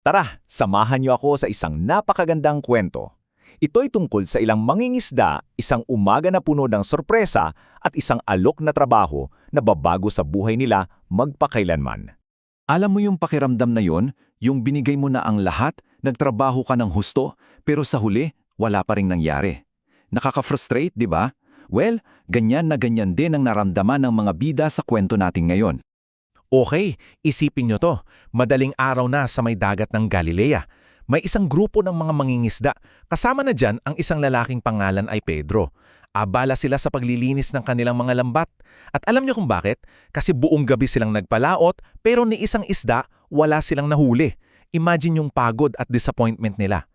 Tara, samahan niyo ako sa isang napakagandang kwento. Ito'y tungkol sa ilang mangingisda, isang umaga na puno ng sorpresa at isang alok na trabaho na babago sa buhay nila magpakailanman. Alam mo yung pakiramdam na yon, yung binigay mo na ang lahat, nagtrabaho ka ng husto, pero sa huli, wala pa ring nangyari. Nakaka-frustrate, di ba? Well, ganyan na ganyan din ang naramdaman ng mga bida sa kwento natin ngayon. Okay, isipin nyo to. Madaling araw na sa may dagat ng Galilea. May isang grupo ng mga mangingisda. Kasama na dyan ang isang lalaking pangalan ay Pedro. Abala sila sa paglilinis ng kanilang mga lambat. At alam nyo kung bakit? Kasi buong gabi silang nagpalaot pero ni isang isda wala silang nahuli. Imagine yung pagod at disappointment nila.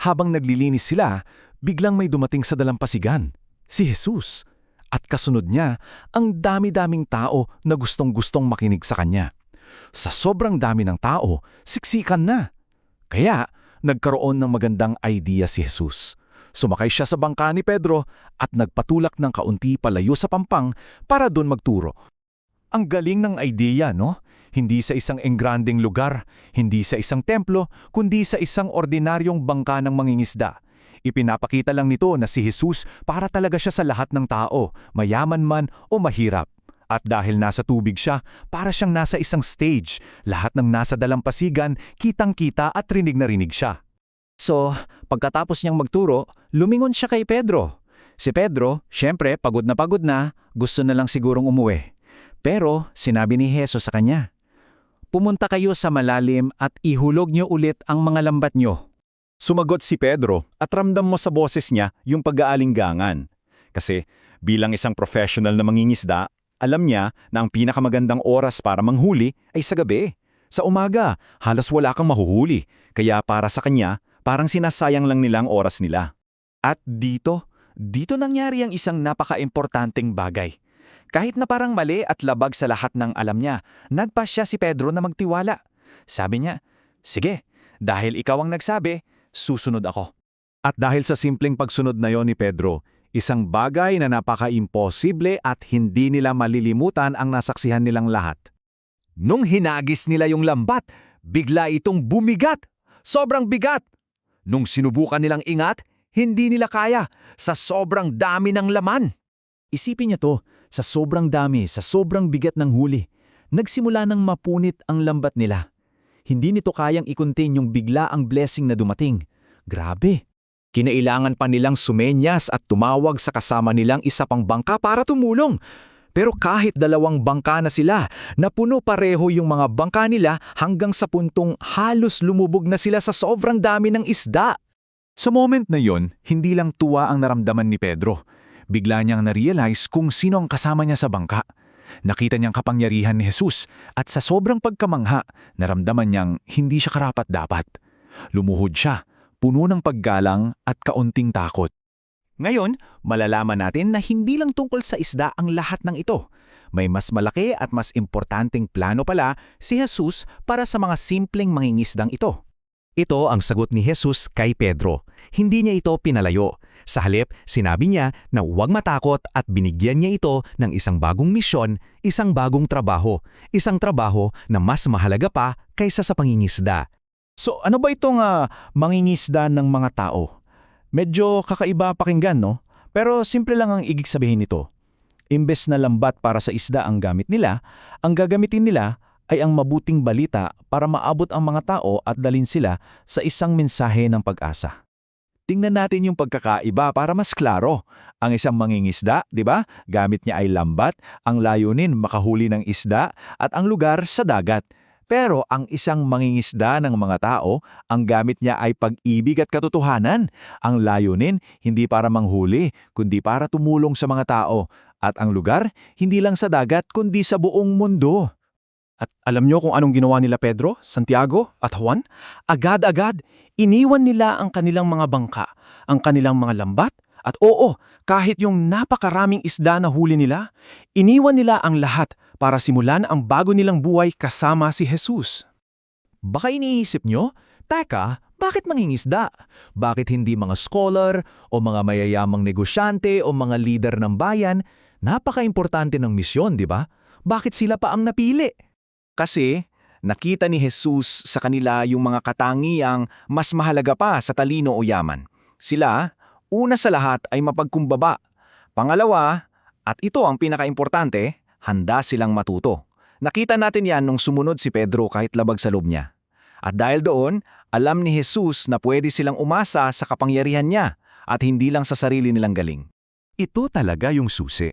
Habang naglilinis sila, biglang may dumating sa dalampasigan, si Jesus. At kasunod niya, ang dami-daming tao na gustong-gustong makinig sa kanya. Sa sobrang dami ng tao, siksikan na. Kaya, nagkaroon ng magandang idea si Jesus. Sumakay siya sa bangka ni Pedro at nagpatulak ng kaunti palayo sa pampang para doon magturo. Ang galing ng idea, no? Hindi sa isang engranding lugar, hindi sa isang templo, kundi sa isang ordinaryong bangka ng mangingisda. Ipinapakita lang nito na si Jesus para talaga siya sa lahat ng tao, mayaman man o mahirap. At dahil nasa tubig siya, para siyang nasa isang stage. Lahat ng nasa dalampasigan, kitang-kita at rinig na rinig siya. So, pagkatapos niyang magturo, lumingon siya kay Pedro. Si Pedro, syempre, pagod na, gusto na lang sigurong umuwi. Pero, sinabi ni Jesus sa kanya, "Pumunta kayo sa malalim at ihulog niyo ulit ang mga lambat niyo." Sumagot si Pedro at ramdam mo sa boses niya yung pag-aalinggangan. Kasi bilang isang professional na mangingisda, alam niya na ang pinakamagandang oras para manghuli ay sa gabi. Sa umaga, halos wala kang mahuhuli. Kaya para sa kanya, parang sinasayang lang nilang oras nila. At dito nangyari ang isang napaka-importanting bagay. Kahit na parang mali at labag sa lahat ng alam niya, nagpasya si Pedro na magtiwala. Sabi niya, "Sige, dahil ikaw ang nagsabi, susunod ako." At dahil sa simpleng pagsunod na yon ni Pedro, isang bagay na napaka-imposible at hindi nila malilimutan ang nasaksihan nilang lahat. Nung hinagis nila yung lambat, bigla itong bumigat. Sobrang bigat. Nung sinubukan nilang ingat, hindi nila kaya sa sobrang dami ng laman. Isipin niyo to, sa sobrang dami, sa sobrang bigat ng huli, nagsimula ng mapunit ang lambat nila. Hindi nito kayang i-contain yung bigla ang blessing na dumating. Grabe! Kinailangan pa nilang sumenyas at tumawag sa kasama nilang isa pang bangka para tumulong. Pero kahit dalawang bangka na sila, napuno pareho yung mga bangka nila hanggang sa puntong halos lumubog na sila sa sobrang dami ng isda. Sa moment na yon, hindi lang tuwa ang naramdaman ni Pedro. Bigla niyang na-realize kung sino ang kasama niya sa bangka. Nakita niyang kapangyarihan ni Jesus at sa sobrang pagkamangha, naramdaman niyang hindi siya karapat-dapat. Lumuhod siya, puno ng paggalang at kaunting takot. Ngayon, malalaman natin na hindi lang tungkol sa isda ang lahat ng ito. May mas malaki at mas importanteng plano pala si Jesus para sa mga simpleng mangingisdang ito. Ito ang sagot ni Jesus kay Pedro. Hindi niya ito pinalayo. Sa halip, sinabi niya na huwag matakot at binigyan niya ito ng isang bagong misyon, isang bagong trabaho. Isang trabaho na mas mahalaga pa kaysa sa pangingisda. So ano ba itong mangingisda ng mga tao? Medyo kakaiba pakinggan, no? Pero simple lang ang ibig sabihin nito. Imbes na lambat para sa isda ang gamit nila, ang gagamitin nila ay ang mabuting balita para maabot ang mga tao at dalhin sila sa isang mensahe ng pag-asa. Tingnan natin yung pagkakaiba para mas klaro. Ang isang mangingisda, di ba? Gamit niya ay lambat, ang layunin makahuli ng isda at ang lugar sa dagat. Pero ang isang mangingisda ng mga tao, ang gamit niya ay pag-ibig at katotohanan. Ang layunin, hindi para manghuli, kundi para tumulong sa mga tao. At ang lugar, hindi lang sa dagat, kundi sa buong mundo. At alam niyo kung anong ginawa nila Pedro, Santiago at Juan? Agad-agad, iniwan nila ang kanilang mga bangka, ang kanilang mga lambat, at oo, kahit yung napakaraming isda na huli nila, iniwan nila ang lahat para simulan ang bago nilang buhay kasama si Jesus. Baka iniisip nyo, teka, bakit mangingisda? Bakit hindi mga scholar o mga mayayamang negosyante o mga leader ng bayan? Napaka-importante ng misyon, di ba? Bakit sila pa ang napili? Kasi Nakita ni Jesus sa kanila yung mga katangiang mas mahalaga pa sa talino o yaman. Sila, una sa lahat ay mapagkumbaba. Pangalawa, at ito ang pinakaimportante, handa silang matuto. Nakita natin yan nung sumunod si Pedro kahit labag sa loob niya. At dahil doon, alam ni Jesus na pwede silang umasa sa kapangyarihan niya at hindi lang sa sarili nilang galing. Ito talaga yung susi.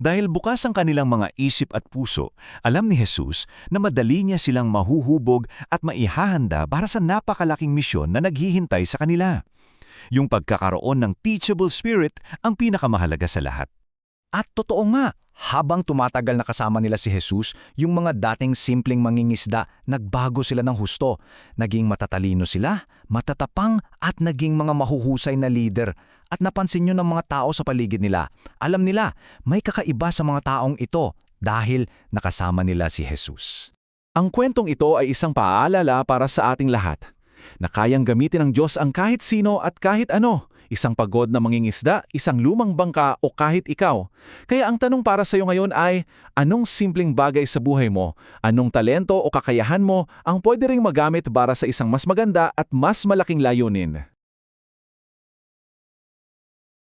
Dahil bukas ang kanilang mga isip at puso, alam ni Jesus na madali niya silang mahuhubog at maihahanda para sa napakalaking misyon na naghihintay sa kanila. Yung pagkakaroon ng teachable spirit ang pinakamahalaga sa lahat. At totoo nga, habang tumatagal na kasama nila si Jesus, yung mga dating simpleng mangingisda, nagbago sila ng husto. Naging matatalino sila, matatapang at naging mga mahuhusay na leader. At napansin nyo ng mga tao sa paligid nila. Alam nila, may kakaiba sa mga taong ito dahil nakasama nila si Jesus. Ang kwentong ito ay isang paalala para sa ating lahat, na kayang gamitin ng Diyos ang kahit sino at kahit ano. Isang pagod na mangingisda, isang lumang bangka o kahit ikaw. Kaya ang tanong para sa iyo ngayon ay, anong simpleng bagay sa buhay mo, anong talento o kakayahan mo ang pwede ring magamit para sa isang mas maganda at mas malaking layunin?